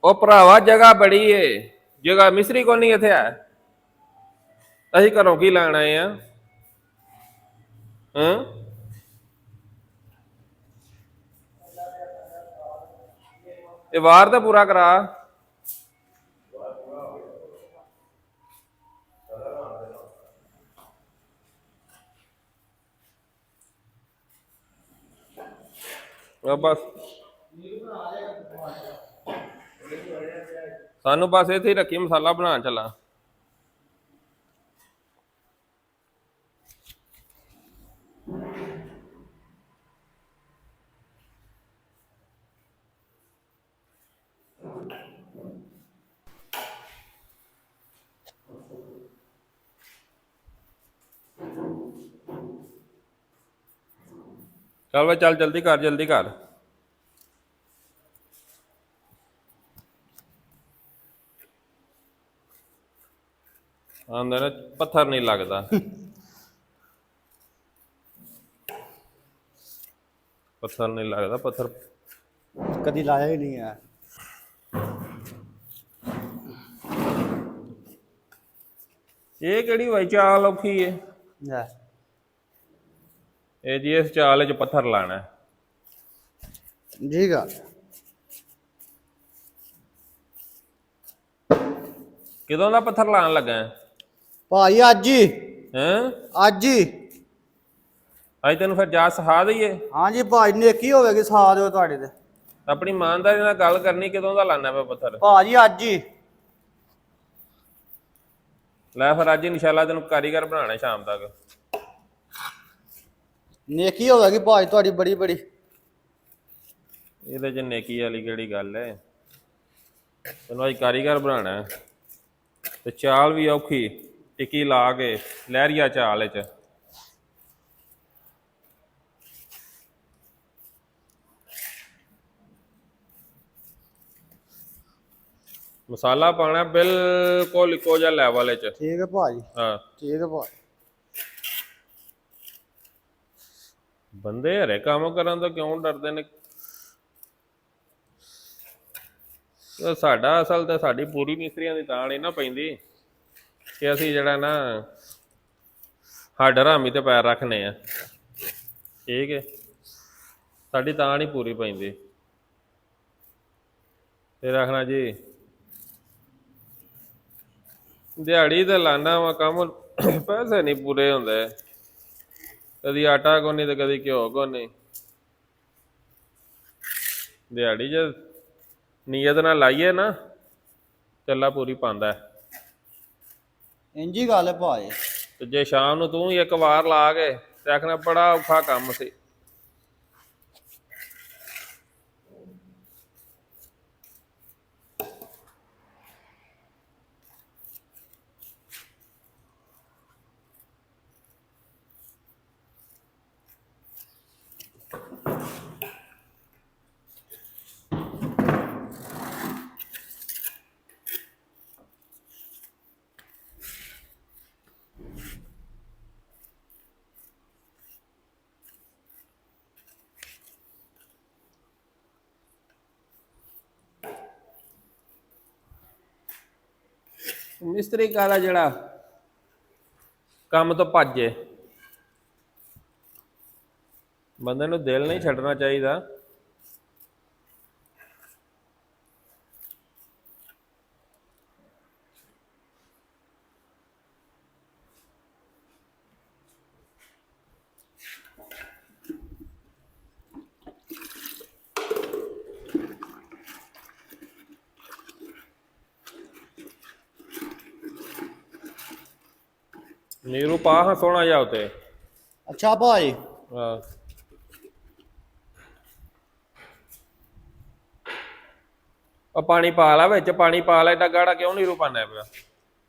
ਉਹ ਭਰਾਵਾ ਜਗ੍ਹਾ ਬੜੀ ਏ ਜਗ੍ਹਾ ਮਿਸਤਰੀ ਕੋਲ ਨਹੀਂ ਇੱਥੇ ਆ ਅਸੀਂ ਘਰੋਂ ਕੀ ਲੈਣ ਆਏ ਆ ਹਾਂ ਇਹ ਵਾਰ ਤਾਂ ਪੂਰਾ ਕਰਾ बस सानू बस इत्थे रखी मसाला बना चला चल भाई चल जल्दी कर आंदे ना पत्थर नहीं लगता पत्थर नहीं लगता पत्थर कभी लाया ही नहीं है ये केड़ी भाई चाल औखी है ये जी इस चाल च पत्थर लाना जी गा किदों दा पत्थर लान लगा है भाई अज ही हैं अज ही अज तेन फिर जा सिखा दईए हाँ जी भाई नेकी होगी साथ हो तुहाडे ते अपनी ईमानदारी नाल गल करनी किदों दा लाना पे पत्थर भाजी अज ही लै फिर अज इंशाल्लाह तेन कारीगर बनाना शाम तक नेकी होगी भाजी तुहाडी बड़ी बड़ी ਇਹਦੇ ਚ ਨੇਕੀ ਵਾਲੀ ਕਿਹੜੀ ਗੱਲ ਹੈ ਤੈਨੂੰ ਅੱਜ ਕਾਰੀਗਰ ਬਣਾਉਣਾ ਤੇ ਚਾਲ ਵੀ ਔਖੀ ਟਿੱਕੀ ਲਾ ਕੇ ਲਹਿਰੀਆ ਚਾਲ ਵਿੱਚ ਮਸਾਲਾ ਪਾਣਾ ਬਿਲਕੁਲ ਇੱਕੋ ਜਿਹਾ ਲੈਵਲ ਵਿੱਚ ਠੀਕ ਹੈ ਭਾਜੀ ਹਾਂ ਠੀਕ ਹੈ ਭਾਜੀ ਬੰਦੇ ਹਰੇ ਕੰਮ ਕਰਨ ਤੋਂ ਕਿਉਂ ਡਰਦੇ ਨੇ ਸਾਡਾ ਅਸਲ ਤੇ ਸਾਡੀ ਪੂਰੀ ਮਿਸਤਰੀਆਂ ਦੀ ਤਾਂ ਨਹੀਂ ਨਾ ਪੈਂਦੀ ਕਿ ਅਸੀਂ ਜਿਹੜਾ ਨਾ ਹੱਡ ਹਰਾਮੀ ਤੇ ਪੈਰ ਰੱਖਨੇ ਆ ਠੀਕ ਹੈ ਸਾਡੀ ਤਾਂ ਨਹੀਂ ਪੂਰੀ ਪੈਂਦੀ ਤੇ ਰੱਖਣਾ ਜੀ ਦਿਹਾੜੀ ਤੇ ਲਾਣਾ ਵਾ ਕੰਮ ਪੈਸੇ ਨਹੀਂ ਪੂਰੇ ਹੁੰਦੇ कभी आटा को नहीं तो कभी घ्यो को नहीं दिहाड़ी जो नीयत ना लाइए ना चला पूरी पांदा है इंजी गल है भाजी तो जे शाम नूं तू एक वार ला के ते आखना बड़ा औखा काम सी मिस्त्री काला जड़ा काम तो भजे बंदे नूं दिल नहीं छड्डना चाहिए नीरू पा हाँ सोना जा उते अच्छा भाजी हाँ पानी पा ला विच पानी पा ला एडा गाढ़ा क्यों नीरू पाना पिया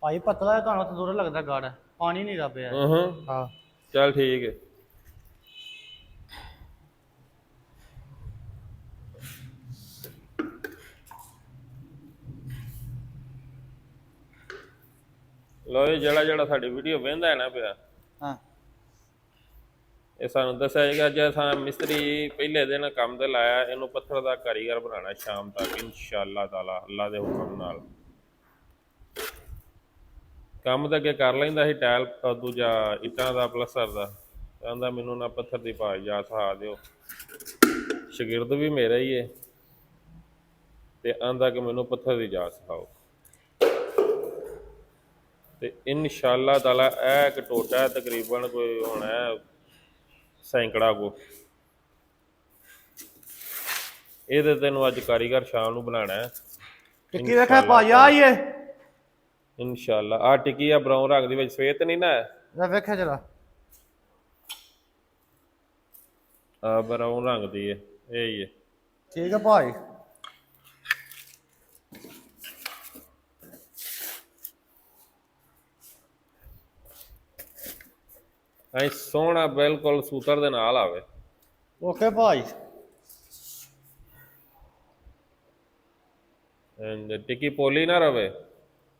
भाई पतला है तुहानूं तो दूर लगता गाढ़ा पानी नहीं रहा पिया हाँ चल ठीक है लो जड़ा जड़ा साडी वीडियो वेंदा है ना पिया हाँ ਇਹ ਸਾਨੂੰ ਦੱਸਿਆ ਜਾਏਗਾ ਜੇ ਅਸਾਂ ਮਿਸਤਰੀ ਪਹਿਲੇ ਦਿਨ ਕੰਮ ਤੇ ਲਾਇਆ ਇਹਨੂੰ ਪੱਥਰ ਦਾ ਕਾਰੀਗਰ ਬਣਾਉਣਾ ਸ਼ਾਮ ਤੱਕ ਇਨਸ਼ਾਅੱਲਾ ਤਾਲਾ ਅੱਲਾ ਦੇ ਹੁਕਮ ਨਾਲ। ਕੰਮ ਤਾਂ ਅੱਗੇ ਕਰ ਲੈਂਦਾ ਸੀ ਟਾਇਲ ਦੂਜਾ ਇੱਟਾਂ ਦਾ ਪਲਸਤਰ ਦਾ, ਕਹਿੰਦਾ ਮੈਨੂੰ ਨਾ ਪੱਥਰ ਦੀ ਭਾਜ ਜਾ ਸਿਖਾ ਦਿਓ। ਸ਼ਾਗਿਰਦ ਵੀ ਮੇਰਾ ਹੀ ਹੈ ਤੇ ਆਂਦਾ ਕਿ ਮੈਨੂੰ ਪੱਥਰ ਦੀ ਜਾ ਸਿਖਾਓ। ਤੇ ਇਨਸ਼ਾਅੱਲਾ ਤਾਲਾ ਇਹ ਇੱਕ ਟੋਟਾ ਤਕਰੀਬਨ ਕੋਈ ਹੋਣਾ ਸੈਂਕੜਾ ਕੋ, ਇਹਦੇ ਤੈਨੂੰ ਅੱਜ ਕਾਰੀਗਰ ਸ਼ਾਮ ਨੂੰ ਬਣਾਉਣਾ ਹੈ ਟਿੱਕੀ ਵੇਖਿਆ ਭਾਈ ਆ ਹੀ ਏ ਇਨਸ਼ਾਅੱਲਾ। ਆ ਟਿੱਕੀ ਆ ਬਰਾਊਨ ਰੰਗ ਦੀ ਵਿੱਚ ਸਵੇਤ ਨਹੀਂ ਨਾ ਲੈ ਵੇਖਿਆ ਜਰਾ ਆ ਬਰਾਊਨ ਰੰਗ ਦੀ ਹੈ ਇਹ ਹੀ ਹੈ। ਠੀਕ ਹੈ ਭਾਈ। ਐ ਸੋਹਣਾ ਬਿਲਕੁਲ ਸੂਤਰ ਦੇ ਨਾਲ ਆਵੇ। ਓਕੇ ਭਾਈ। ਟਿੱਕੀ ਪੋਲੀ ਨਾ ਰਵੇ।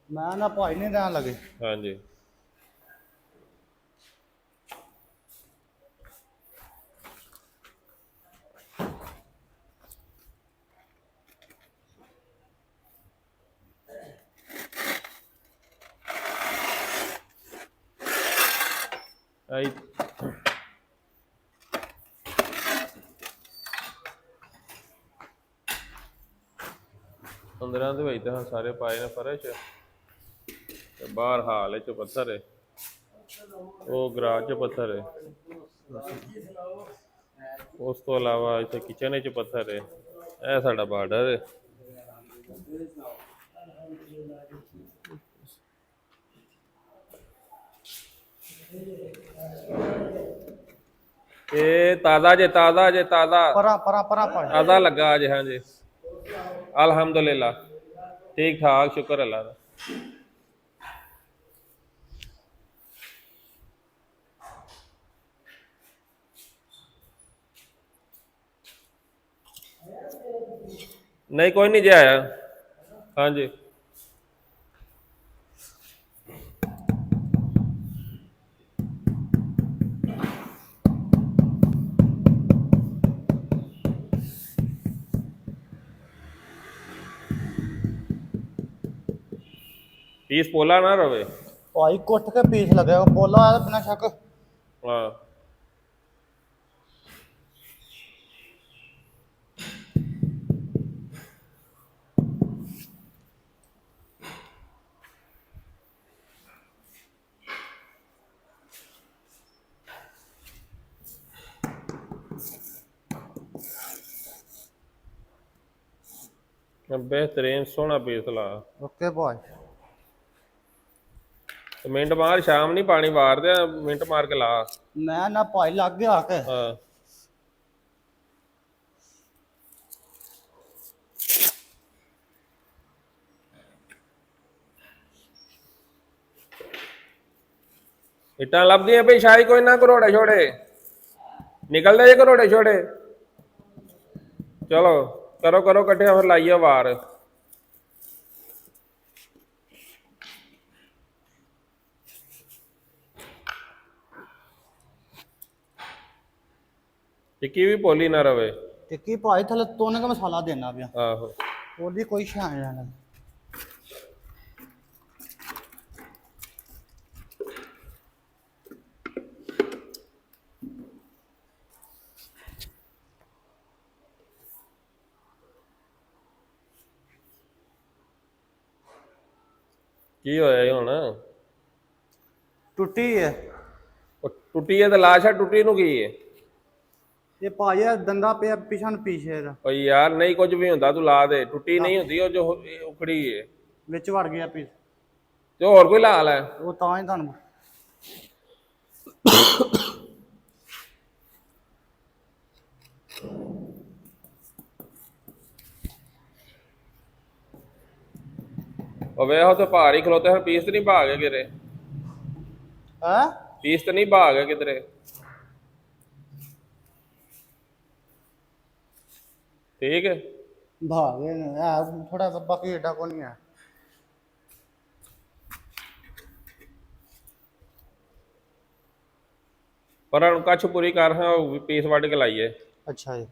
ਮੈਂ ਨਾ ਭਾਈ ਨਹੀਂ ਰਹਿਣ ਲੱਗੇ। ਹਾਂਜੀ ਆਈ ਅੰਦਰਾਂ ਦੇ ਵਿੱਚ ਤਾਂ ਸਾਰੇ ਪਾਏ ਨੇ ਫਰਸ਼ ਤੇ ਬਾਹਰ ਹਾਲ ਚ ਪੱਥਰ ਹੈ, ਉਹ ਗਰਾਜ ਚ ਪੱਥਰ ਹੈ, ਉਸ ਤੋਂ ਇਲਾਵਾ ਇੱਥੇ ਕਿਚਨ ਚ ਪੱਥਰ ਹੈ। ਇਹ ਸਾਡਾ ਬਾਰਡਰ ਹੈ। ਇਹ ਤਾਜ਼ਾ ਜੇ ਤਾਜ਼ਾ ਜੇ ਤਾਜ਼ਾ ਪਰਾ ਪਰਾ ਪਰਾ ਭਾਈ ਤਾਜ਼ਾ ਲੱਗਾ ਅੱਜ। ਹਾਂਜੀ ਅਲਹਮਦੁਲਿਲਾ ਠੀਕ ਠਾਕ ਸ਼ੁਕਰ ਅੱਲਾ ਦਾ। नहीं कोई नहीं जाया। हाँ जी पीस पोला ना रवे भाई कुट के पीस लगेगा पोला है बिना शक। हाँ बेहतरीन सोहना पीस ला। ओके भाई। तो मिनट मार शाम नहीं पानी मार दे मिनट मार के ला। मैं ना भाई लग गया आके। हाँ इट्टां लभदियां भाई शाही कोई ना करोड़े छोड़े निकलते जे करोड़े छोड़े। चलो करो करो कट्ठे फिर लाइए वार। टिक्की भी पोली ना रवे। टिक्की भाई थले तोने का मसाला देना पिया। आहो ओदी कोई शान नहीं। की होया हुण टुट्टी है टुट्टी है तो लाश है टुट्टी नूं की है ये भाई दंदा पे पिछन पीछे दा ओ यार नहीं कुछ भी हुंदा तू ला दे टुट्टी नहीं हुंदी ओ जो उखड़ी है विच वड़ गया पीस ते होर कोई लाल है वो तां ही तुहानू और वे हो तो भार ही खलोते हैं पीस तो नहीं भाग गए किधरे है पीस तो नहीं भाग गए किधरे ठीक है भागे है थोड़ा बाकी एडा को नहीं है ਪਰ ਹੁਣ ਕੱਛ ਪੂਰੀ ਕਰ ਹਾਂ ਪੀਸ ਵੱਢ ਕੇ ਲਾਈਏ। ਅੱਛਾ ਜੀ।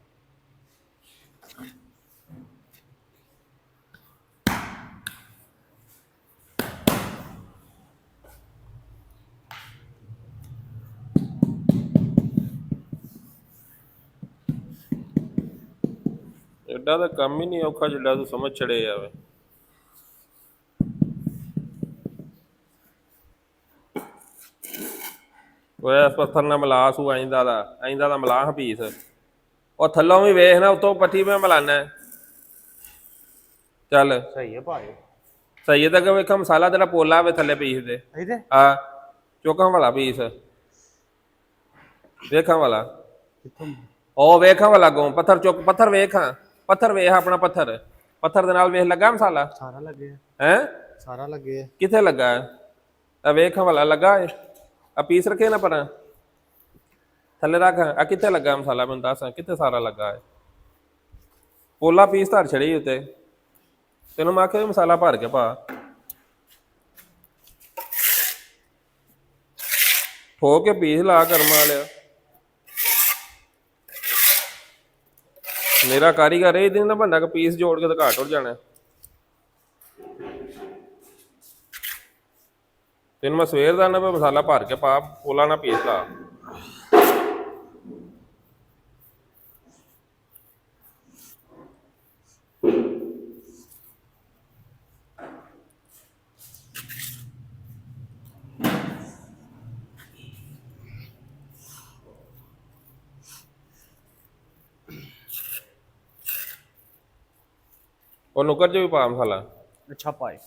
ਐਡਾ ਤਾਂ ਕੰਮ ਹੀ ਨਹੀਂ ਔਖਾ ਜਿੱਡਾ ਤੂੰ ਸਮਝ ਛੜੇ ਜਾਵੇ। ਉਹ ਇਸ ਪੱਥਰ ਨਾਲ ਮਿਲਾ ਸੂ ਆਇੰਦਾ ਦਾ ਮਿਲਾ ਪੀਸ। ਉਹ ਥੱਲੋਂ ਵੀ ਵੇਖ ਨਾ ਉਤੋਂ ਪੱਠੀ ਮੈਂ ਮਿਲਾਨਾ। ਚੱਲ ਸਹੀ ਹੈ ਭਾਈ। ਸਹੀ ਤਾਂ ਕਿ ਵੇਖਾਂ ਮਸਾਲਾ ਤੇਰਾ ਪੋਲਾ ਵੇ ਥੱਲੇ ਪੀਸ ਦੇ। ਇਹਦੇ ਆ ਚੋਕਾਂ ਵਾਲਾ ਪੀਸ ਵੇਖਾਂ ਵਾਲਾ। ਕਿੱਥੋਂ? ਉਹ ਵੇਖਾਂ ਵਾਲਾ ਗੋਂ ਪੱਥਰ ਚੁੱਕ ਪੱਥਰ ਵੇਖਾਂ ਪੱਥਰ ਵੇਖ ਆਪਣਾ ਪੱਥਰ ਦੇ ਨਾਲ ਵੇਖ ਲੱਗਾ ਮਸਾਲਾ ਸਾਰਾ ਲੱਗੇ ਹੈ। ਸਾਰਾ ਲੱਗੇ ਕਿੱਥੇ ਲੱਗਾ ਆ ਵੇਖਾਂ ਵਾਲਾ ਲੱਗਾ ਆ ਪੀਸ ਰੱਖੇ ਨਾ ਪਰਾਂ ਥੱਲੇ ਰੱਖ। ਆ ਕਿੱਥੇ ਲੱਗਾ ਮਸਾਲਾ ਮੈਨੂੰ ਦੱਸ ਕਿੱਥੇ ਸਾਰਾ ਲੱਗਾ ਹੈ। ਪੋਲਾ ਪੀਸ ਧਰ ਛੜੀ ਉੱਤੇ ਤੈਨੂੰ ਮੈਂ ਆਖਿਆ ਮਸਾਲਾ ਭਰ ਕੇ ਪਾ। ਠੋ ਕੇ ਪੀਸ ਲਾ ਕਰਮ ਵਾਲਿਆ। ਮੇਰਾ ਕਾਰੀਗਰ ਇਹ ਦਿਨ ਨਾ ਬੰਦਾ ਕਿ ਪੀਸ ਜੋੜ ਕੇ ਤਾਂ ਘਾਟ ਉੱਡ ਜਾਣਾ। ਤੈਨੂੰ ਮੈਂ ਸਵੇਰ ਦਾ ਨਾ ਮਸਾਲਾ ਭਰ ਕੇ ਪਾ ਪੋਲਾ ਨਾ ਪੀਸ ਲਾ। ਉਹ ਨੁਕਰ ਚ ਵੀ ਪਾ ਮਸਾਲਾ। ਅੱਛਾ ਭਾਈ।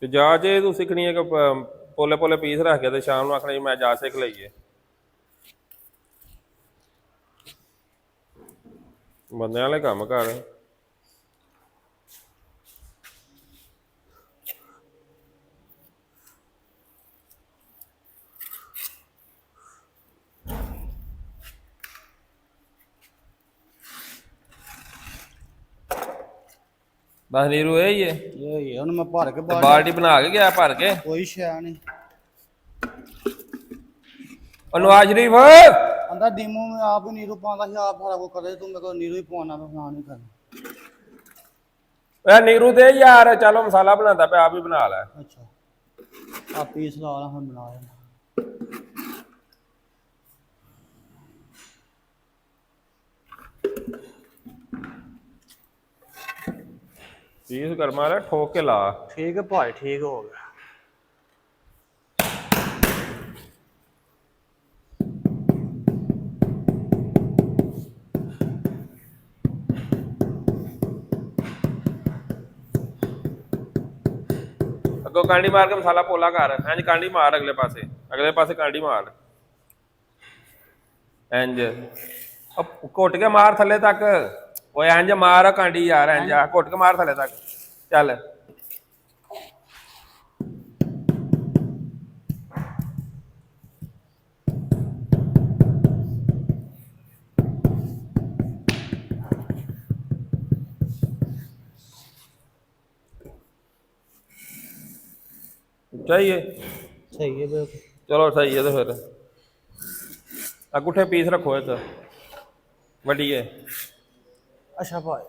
ਤੇ ਜਾ ਜੇ ਤੂੰ ਸਿੱਖਣੀ ਹੈ ਕਿ ਪੋਲੇ ਪੋਲੇ ਪੀਸ ਰੱਖ ਕੇ ਤੇ ਸ਼ਾਮ ਨੂੰ ਆਖਣਾ ਮੈਂ ਜਾ ਸਿੱਖ ਲਈਏ। ਬੰਦਿਆਂ ਵਾਲੇ ਕੰਮ ਕਰ। ਬਸ ਨੀਰੂ ਇਹ ਹੀ ਹੈ। ਇਹ ਉਹਨੂੰ ਮੈਂ ਭਰ ਕੇ ਬਾਲਟੀ ਬਣਾ ਕੇ ਗਿਆ ਭਰ ਕੇ। ਕੋਈ ਸ਼ੈ ਨਹੀਂ। ਉਹ ਨਵਾਜ਼ ਸ਼ਰੀਫ ਅੰਦਾ ਡੀਮੂ ਮੈਂ ਆਪ ਹੀ ਨੀਰੂ ਪਾਉਂਦਾ ਸੀ ਆਪ ਸਾਰਾ ਕੁਝ ਕਰੇ ਤੂੰ ਮੇਰੇ ਕੋਲ ਨੀਰੂ ਹੀ ਪਾਉਣਾ ਮੈਂ ਫਲਾਣ ਨਹੀਂ ਕਰਨਾ। ਓਏ ਨੀਰੂ ਤੇ ਯਾਰ ਚਲੋ ਮਸਾਲਾ ਬਣਾਉਂਦਾ ਪਿਆ ਆਪ ਹੀ ਬਣਾ ਲੈ। ਅੱਛਾ ਆ ਪੀਸ ਲਾ ਲਾ ਹੁਣ ਬਣਾ ਲੈਣਾ। ਪੀਸ ਗਰਮਾ ਲੈ ਠੋਕ ਕੇ ਲਾ। ਠੀਕ ਹੈ ਭਾਈ ਠੀਕ ਹੋ ਗਿਆ। ਅੱਗੋਂ ਕਾਂਡੀ ਮਾਰ ਕੇ ਮਸਾਲਾ ਪੋਲਾ ਕਰ। ਇੰਜ ਕਾਂਡੀ ਮਾਰ ਅਗਲੇ ਪਾਸੇ ਕਾਂਡੀ ਮਾਰ ਇੰਜ ਘੁੱਟ ਕੇ ਮਾਰ ਥੱਲੇ ਤੱਕ। ਓਏ ਇੰਜ ਮਾਰ ਕਾਂਡੀ ਯਾਰ ਇੰਜ ਘੁੱਟ ਕੇ ਮਾਰ ਥੱਲੇ ਤੱਕ। ਚੱਲ ਸਹੀ ਹੈ। ਸਹੀ ਹੈ ਬਿਲਕੁਲ। ਚਲੋ ਸਹੀ ਹੈ ਤੇ ਫਿਰ ਅੰਗੂਠੇ ਪੀਸ ਰੱਖੋ ਇੱਕ ਵੱਡੀਏ। ਅੱਛਾ ਭਾਈ।